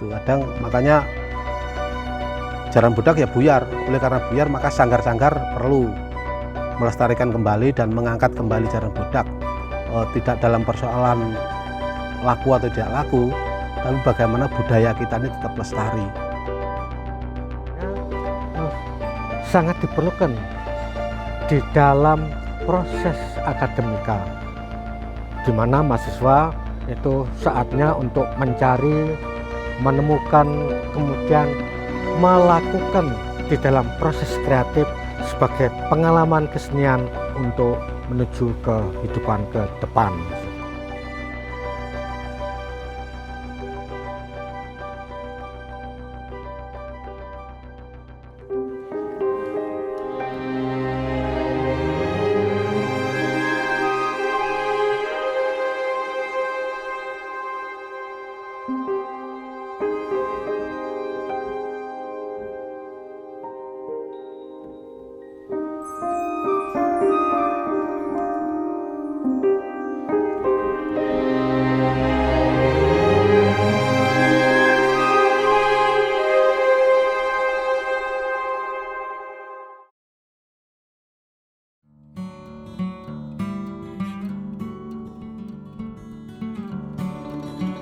gitu. Kadang makanya jaran budak ya buyar. Oleh karena buyar maka sanggar-sanggar perlu melestarikan kembali dan mengangkat kembali jaran budak. Tidak dalam persoalan laku atau tidak laku, tapi bagaimana budaya kita ini tetap lestari. Sangat diperlukan di dalam proses akademika, di mana mahasiswa itu saatnya untuk mencari, menemukan, kemudian melakukan di dalam proses kreatif sebagai pengalaman kesenian untuk menuju kehidupan ke depan.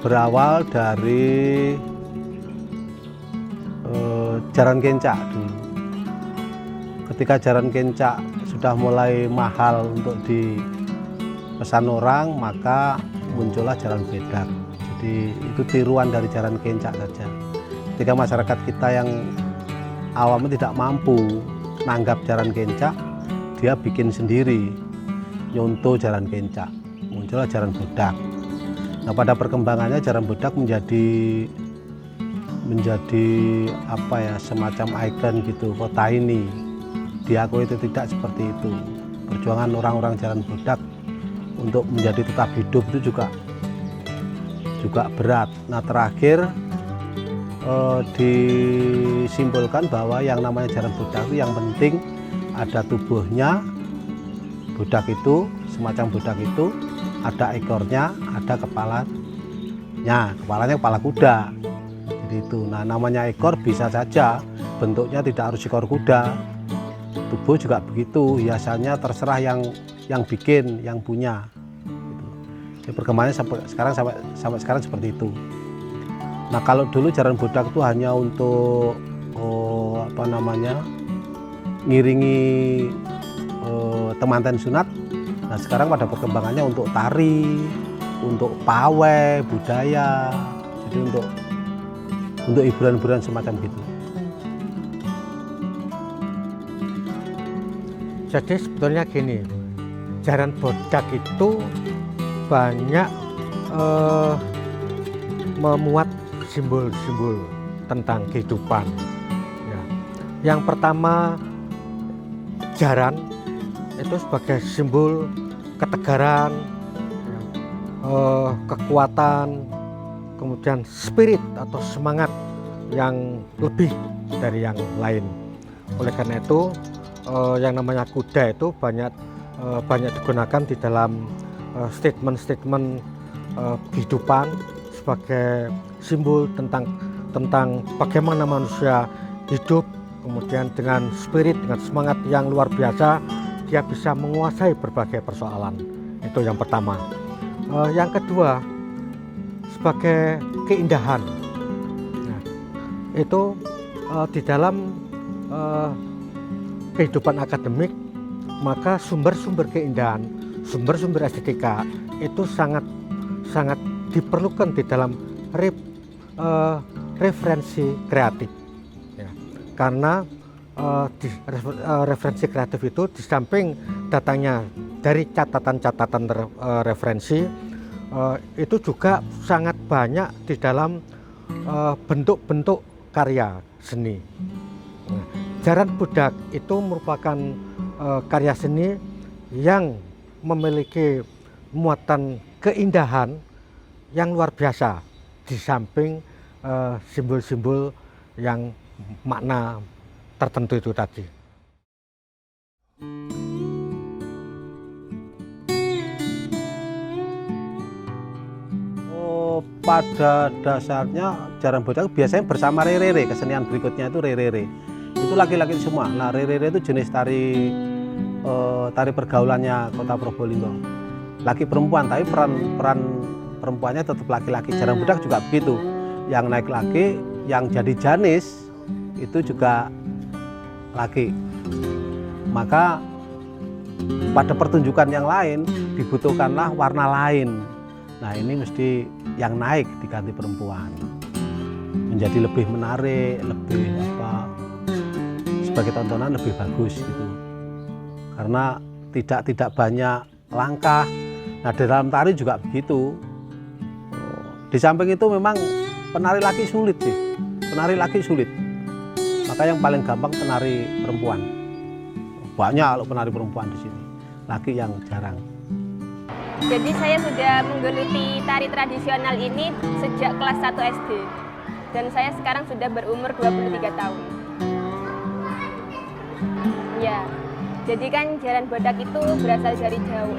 Berawal dari jaran kencak dulu. Ketika jaran kencak sudah mulai mahal untuk dipesan orang, maka muncullah jaran bedak. Jadi itu tiruan dari jaran kencak saja. Ketika masyarakat kita yang awamnya tidak mampu nanggap jaran kencak, dia bikin sendiri, nyontoh jaran kencak, muncullah jaran bedak. Nah, pada perkembangannya jaran bedak menjadi apa ya, semacam ikon gitu kota ini. Diakui itu tidak seperti itu. Perjuangan orang-orang jaran bedak untuk menjadi tetap hidup itu juga berat. Nah, terakhir disimpulkan bahwa yang namanya jaran bedak itu yang penting ada tubuhnya. Budak itu, semacam budak itu ada ekornya, ada kepalanya kepala kuda. Jadi itu. Nah, namanya ekor bisa saja bentuknya tidak harus ekor kuda. Tubuh juga begitu, hiasannya terserah yang bikin, yang punya. Gitu. Jadi perkembangannya sampai sekarang seperti itu. Nah, kalau dulu jaran budak itu hanya untuk ngiringi temanten sunat. Nah, sekarang pada perkembangannya untuk tari, untuk pawai, budaya, jadi untuk hiburan-hiburan semacam gitu. Jadi sebetulnya gini, jaran budak itu banyak memuat simbol-simbol tentang kehidupan. Ya. Yang pertama, jaran itu sebagai simbol ketegaran, kekuatan, kemudian spirit atau semangat yang lebih dari yang lain. Oleh karena itu, yang namanya kuda itu banyak digunakan di dalam statement-statement kehidupan sebagai simbol tentang bagaimana manusia hidup, kemudian dengan spirit, dengan semangat yang luar biasa, dia bisa menguasai berbagai persoalan. Itu yang pertama. Yang kedua, sebagai keindahan. Nah, itu di dalam kehidupan akademik, maka sumber-sumber keindahan, sumber-sumber estetika itu sangat diperlukan di dalam referensi kreatif. Ya. Karena referensi kreatif itu di samping datangnya dari catatan-catatan referensi, itu juga sangat banyak di dalam bentuk-bentuk karya seni. Nah, jaran budak itu merupakan karya seni yang memiliki muatan keindahan yang luar biasa di samping simbol-simbol yang makna tertentu itu tadi. Pada dasarnya jaran bodak biasanya bersama rerere, kesenian berikutnya itu rerere. Itu laki-laki semua. Nah, rerere itu jenis tari pergaulannya Kota Probolinggo. Laki perempuan, tapi peran perempuannya tetap laki-laki. Jaran bodak juga begitu. Yang naik laki, yang jadi janis itu juga laki. Maka pada pertunjukan yang lain dibutuhkanlah warna lain. Nah, ini mesti yang naik diganti perempuan, menjadi lebih menarik, lebih sebagai tontonan lebih bagus gitu. Karena tidak banyak langkah. Nah, di dalam tari juga begitu. Di samping itu memang penari laki sulit sih, penari laki sulit. Maka yang paling gampang penari perempuan. Banyak penari perempuan di sini, laki yang jarang. Jadi saya sudah menggeluti tari tradisional ini sejak kelas 1 SD. Dan saya sekarang sudah berumur 23 tahun. Ya, jadi kan jaran bodak itu berasal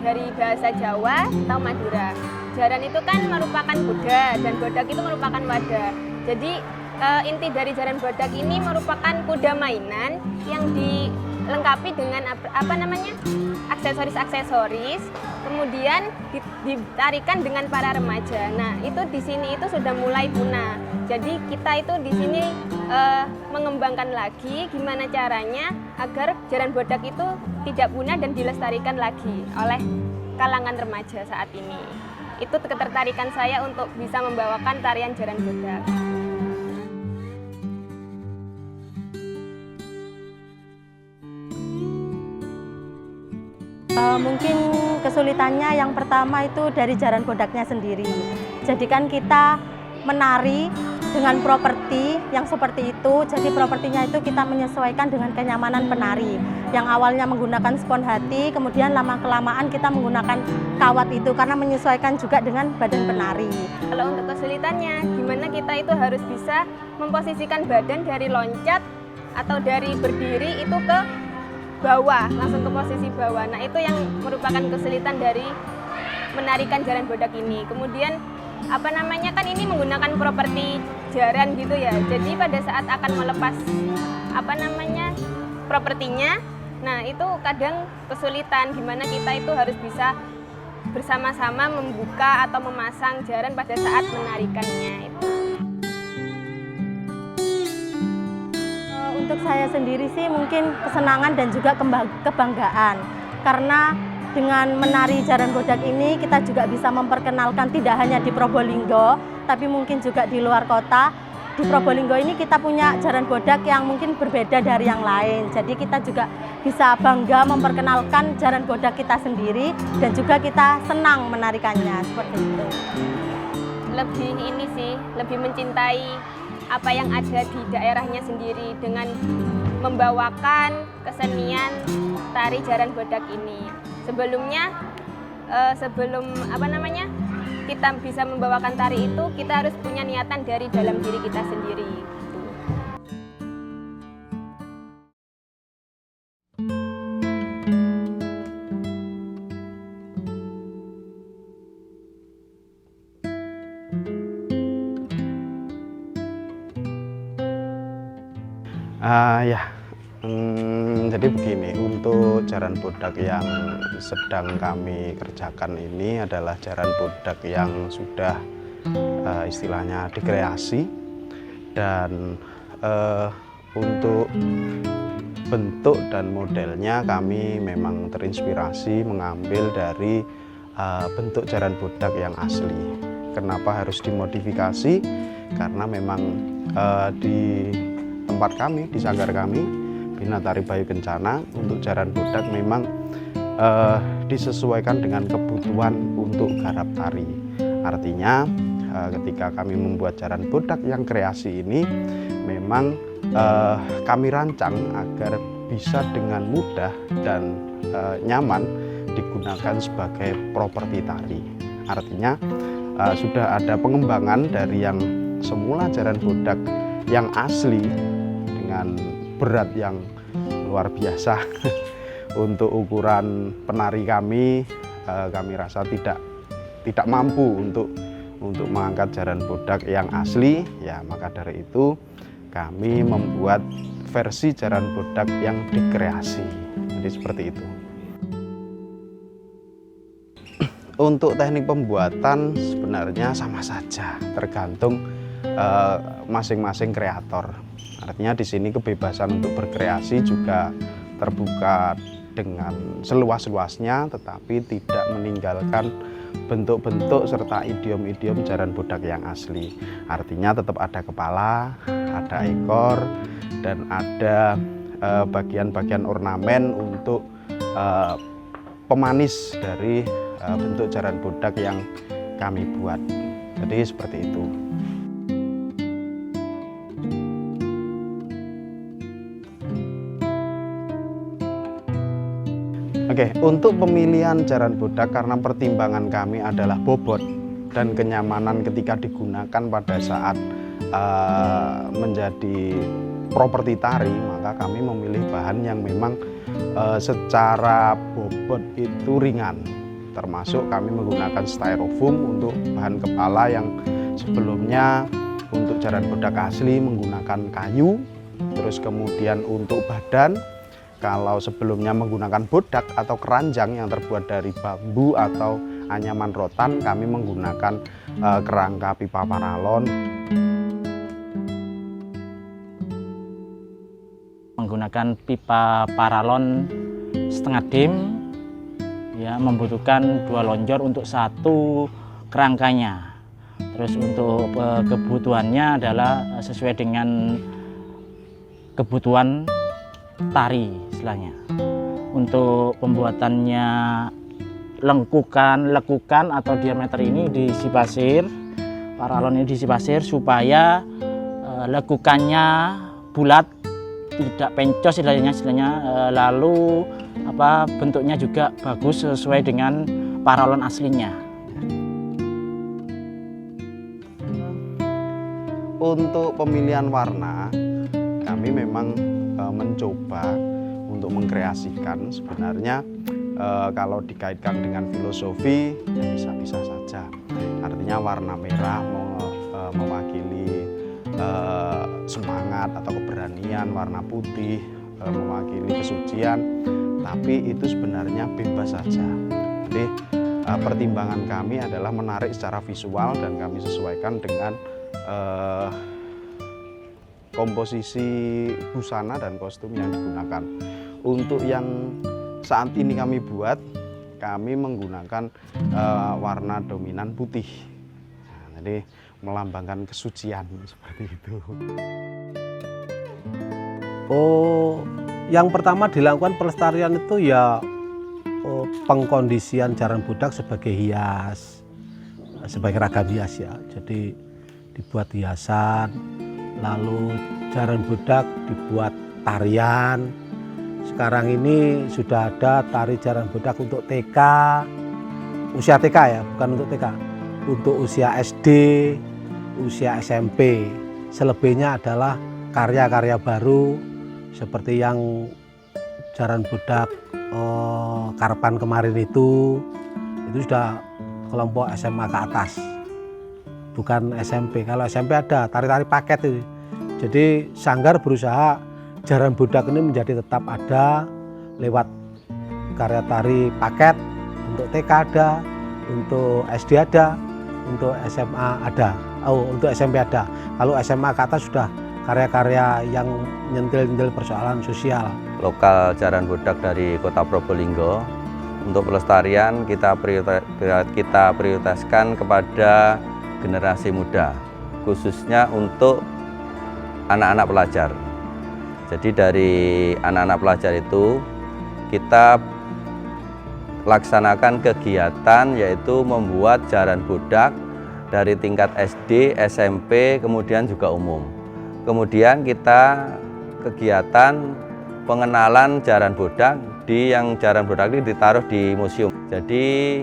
dari bahasa Jawa atau Madura. Jaran itu kan merupakan kuda dan bodak itu merupakan wadah. Jadi inti dari jaran bodak ini merupakan kuda mainan yang dilengkapi dengan aksesoris, kemudian ditarikan dengan para remaja. Nah, itu di sini itu sudah mulai punah. Jadi kita itu di sini mengembangkan lagi gimana caranya agar jaran bodak itu tidak punah dan dilestarikan lagi oleh kalangan remaja saat ini. Itu ketertarikan saya untuk bisa membawakan tarian jaran bodak. Mungkin kesulitannya yang pertama itu dari jaran bodaknya sendiri. Jadi kan kita menari dengan properti yang seperti itu, jadi propertinya itu kita menyesuaikan dengan kenyamanan penari. Yang awalnya menggunakan spon hati, kemudian lama-kelamaan kita menggunakan kawat itu karena menyesuaikan juga dengan badan penari. Kalau untuk kesulitannya, gimana kita itu harus bisa memposisikan badan dari loncat atau dari berdiri itu ke bawah, langsung ke posisi bawah. Nah, itu yang merupakan kesulitan dari menarikan jaran bodak ini. Kemudian kan ini menggunakan properti jaran gitu ya. Jadi pada saat akan melepas propertinya, nah itu kadang kesulitan gimana kita itu harus bisa bersama-sama membuka atau memasang jaran pada saat menarikannya itu. Untuk saya sendiri sih mungkin kesenangan dan juga kebanggaan, karena dengan menari jaran bodak ini kita juga bisa memperkenalkan tidak hanya di Probolinggo, tapi mungkin juga di luar kota. Di Probolinggo ini kita punya jaran bodak yang mungkin berbeda dari yang lain. Jadi kita juga bisa bangga memperkenalkan jaran bodak kita sendiri dan juga kita senang menarikannya seperti itu. Lebih mencintai apa yang ada di daerahnya sendiri dengan membawakan kesenian tari jaran bodak ini. Sebelum kita bisa membawakan tari itu, kita harus punya niatan dari dalam diri kita sendiri. Jadi begini, untuk jaran bodak yang sedang kami kerjakan ini adalah jaran bodak yang sudah istilahnya dikreasi, dan untuk bentuk dan modelnya kami memang terinspirasi mengambil dari bentuk jaran bodak yang asli. Kenapa harus dimodifikasi? Karena memang di tempat kami, di sanggar kami, Bina Tari Bayu Kencana, untuk jaran bodak memang disesuaikan dengan kebutuhan untuk garap tari. Artinya ketika kami membuat jaran bodak yang kreasi ini, memang kami rancang agar bisa dengan mudah dan nyaman digunakan sebagai properti tari. Artinya sudah ada pengembangan dari yang semula jaran bodak yang asli dengan berat yang luar biasa. Untuk ukuran penari kami rasa tidak mampu untuk untuk mengangkat jaran bodak yang asli, ya maka dari itu kami membuat versi jaran bodak yang dikreasi. Jadi seperti itu. Untuk teknik pembuatan sebenarnya sama saja, tergantung masing-masing kreator. Artinya di sini kebebasan untuk berkreasi juga terbuka dengan seluas-luasnya, tetapi tidak meninggalkan bentuk-bentuk serta idiom-idiom jaran bodak yang asli. Artinya tetap ada kepala, ada ekor, dan ada bagian-bagian ornamen untuk pemanis dari bentuk jaran bodak yang kami buat. Jadi seperti itu. Oke, untuk pemilihan jaran bodak karena pertimbangan kami adalah bobot dan kenyamanan ketika digunakan pada saat menjadi properti tari, maka kami memilih bahan yang memang secara bobot itu ringan. Termasuk kami menggunakan styrofoam untuk bahan kepala yang sebelumnya untuk jaran bodak asli menggunakan kayu. Terus kemudian untuk badan, kalau sebelumnya menggunakan bodak atau keranjang yang terbuat dari bambu atau anyaman rotan, kami menggunakan kerangka pipa paralon. Menggunakan pipa paralon setengah dim, ya, membutuhkan 2 lonjor untuk 1 kerangkanya. Terus untuk kebutuhannya adalah sesuai dengan kebutuhan tari istilahnya. Untuk pembuatannya lekukan atau diameter ini diisi pasir, paralon ini diisi pasir supaya lekukannya bulat, tidak pencos istilahnya, lalu bentuknya juga bagus sesuai dengan paralon aslinya. Untuk pemilihan warna, kami memang mencoba untuk mengkreasikan. Sebenarnya kalau dikaitkan dengan filosofi, ya bisa-bisa saja. Artinya warna merah mewakili semangat atau keberanian, warna putih mewakili kesucian, tapi itu sebenarnya bebas saja. Jadi pertimbangan kami adalah menarik secara visual dan kami sesuaikan dengan komposisi busana dan kostum yang digunakan. Untuk yang saat ini kami buat, kami menggunakan warna dominan putih. Nah, jadi melambangkan kesucian seperti itu. Oh, yang pertama dilakukan pelestarian itu ya pengkondisian jaran bodak sebagai hias, sebagai ragam hias ya. Jadi dibuat hiasan, lalu jaran bodak dibuat tarian. Sekarang ini sudah ada tari jaran bodak untuk TK, usia TK ya, bukan untuk TK, untuk usia SD, usia SMP. Selebihnya adalah karya-karya baru seperti yang jaran bodak Karpan kemarin itu sudah kelompok SMA ke atas, bukan SMP. Kalau SMP ada tari-tari paket itu. Jadi Sanggar berusaha jaran bodak ini menjadi tetap ada lewat karya tari paket. Untuk TK ada, untuk SD ada, untuk SMA ada, untuk SMP ada. Kalau SMA ke atas sudah karya-karya yang nyentil-nyentil persoalan sosial. Lokal jaran bodak dari Kota Probolinggo, untuk pelestarian kita prioritaskan kepada generasi muda, khususnya untuk anak-anak pelajar. Jadi dari anak-anak pelajar itu kita laksanakan kegiatan yaitu membuat jaran bodak dari tingkat SD, SMP, kemudian juga umum. Kemudian kita kegiatan pengenalan jaran bodak yang jaran bodak ini ditaruh di museum. Jadi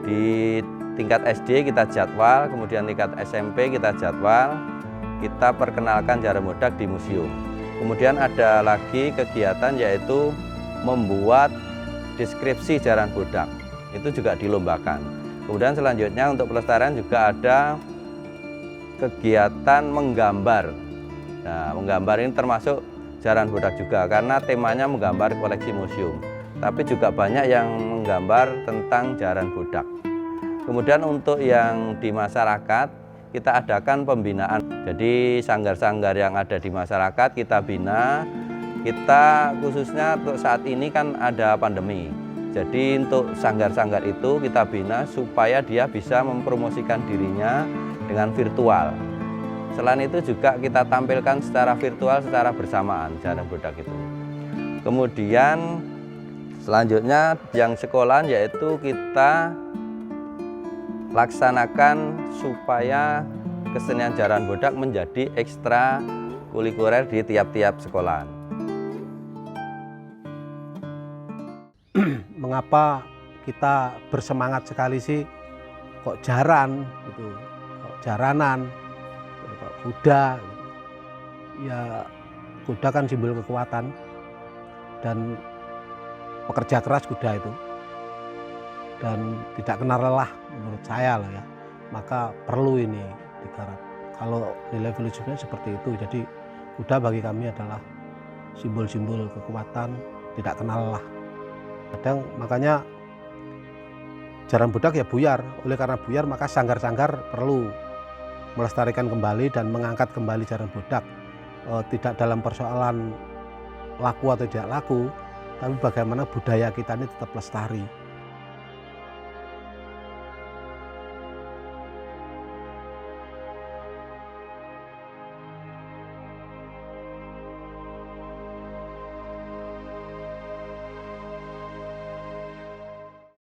di tingkat SD kita jadwal, kemudian tingkat SMP kita jadwal, kita perkenalkan jaran bodak di museum. Kemudian ada lagi kegiatan yaitu membuat deskripsi jaran bodak, itu juga dilombakan. Kemudian selanjutnya untuk pelestarian juga ada kegiatan menggambar. Nah, menggambar ini termasuk Jaran Bodak juga karena temanya menggambar koleksi museum. Tapi juga banyak yang menggambar tentang Jaran Bodak. Kemudian untuk yang di masyarakat kita adakan pembinaan. Jadi sanggar-sanggar yang ada di masyarakat kita bina. Kita khususnya untuk saat ini kan ada pandemi. Jadi untuk sanggar-sanggar itu kita bina supaya dia bisa mempromosikan dirinya dengan virtual. Selain itu juga kita tampilkan secara virtual secara bersamaan Jaran Bodak itu. Kemudian selanjutnya yang sekolahan yaitu kita laksanakan supaya kesenian Jaran Bodak menjadi ekstra kulikuler di tiap-tiap sekolahan. Mengapa kita bersemangat sekali sih kok jaran gitu, kok jaranan, kok kuda. Ya kuda kan simbol kekuatan dan pekerja keras kuda itu, dan tidak kenal lelah menurut saya lah ya. Maka perlu ini digarap. Kalau nilai filosofisnya seperti itu, jadi kuda bagi kami adalah simbol-simbol kekuatan, tidak kenal lelah. Kadang makanya Jaran Bodak ya buyar. Oleh karena buyar maka sanggar-sanggar perlu melestarikan kembali dan mengangkat kembali Jaran Bodak. Tidak dalam persoalan laku atau tidak laku, tapi bagaimana budaya kita ini tetap lestari.